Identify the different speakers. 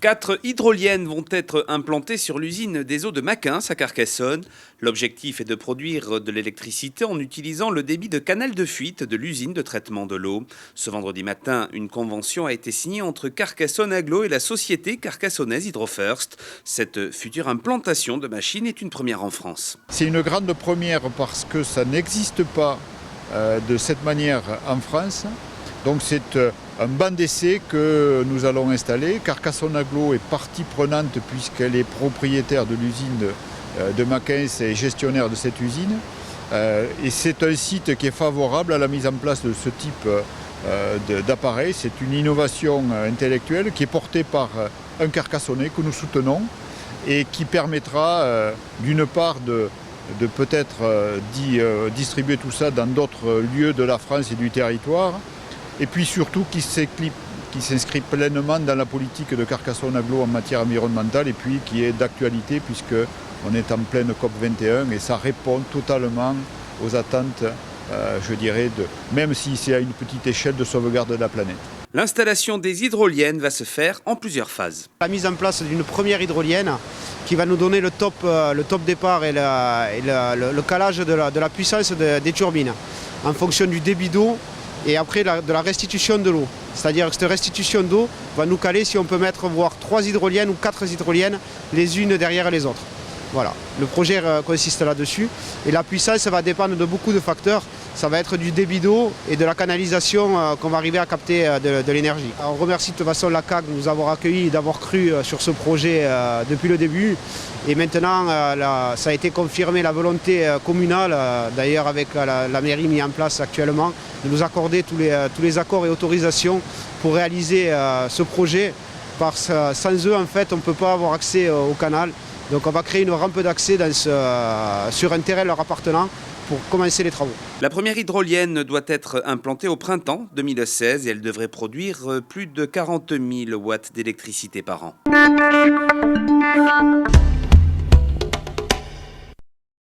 Speaker 1: 4 hydroliennes vont être implantées sur l'usine des eaux de Macquens à Carcassonne. L'objectif est de produire de l'électricité en utilisant le débit de canal de fuite de l'usine de traitement de l'eau. Ce vendredi matin, une convention a été signée entre Carcassonne Agglo et la société carcassonnaise Hydrofirst. Cette future implantation de machines est une première en France.
Speaker 2: C'est une grande première parce que ça n'existe pas de cette manière en France. Donc c'est un banc d'essai que nous allons installer. Carcassonne Agglo est partie prenante puisqu'elle est propriétaire de l'usine de Macquens et gestionnaire de cette usine. Et c'est un site qui est favorable à la mise en place de ce type d'appareil. C'est une innovation intellectuelle qui est portée par un Carcassonnais que nous soutenons et qui permettra d'une part de peut-être distribuer tout ça dans d'autres lieux de la France et du territoire. Et puis surtout qui s'inscrit pleinement dans la politique de Carcassonne Agglo en matière environnementale et puis qui est d'actualité puisqu'on est en pleine COP21 et ça répond totalement aux attentes, je dirais, même si c'est à une petite échelle de sauvegarde de la planète.
Speaker 1: L'installation des hydroliennes va se faire en plusieurs phases.
Speaker 3: La mise en place d'une première hydrolienne qui va nous donner le top départ et le calage de la puissance des turbines en fonction du débit d'eau et après de la restitution de l'eau. C'est-à-dire que cette restitution d'eau va nous caler si on peut mettre voire 3 hydroliennes ou 4 hydroliennes les unes derrière les autres. Voilà, le projet consiste là-dessus et la puissance va dépendre de beaucoup de facteurs. Ça va être du débit d'eau et de la canalisation qu'on va arriver à capter de l'énergie. On remercie de toute façon la CAG de nous avoir accueillis et d'avoir cru sur ce projet depuis le début. Et maintenant, ça a été confirmé la volonté communale, d'ailleurs avec la mairie mise en place actuellement, de nous accorder tous les accords et autorisations pour réaliser ce projet. Parce que sans eux, en fait, on ne peut pas avoir accès au canal. Donc on va créer une rampe d'accès sur un terrain leur appartenant pour commencer les travaux.
Speaker 1: La première hydrolienne doit être implantée au printemps 2016 et elle devrait produire plus de 40 000 watts d'électricité par an.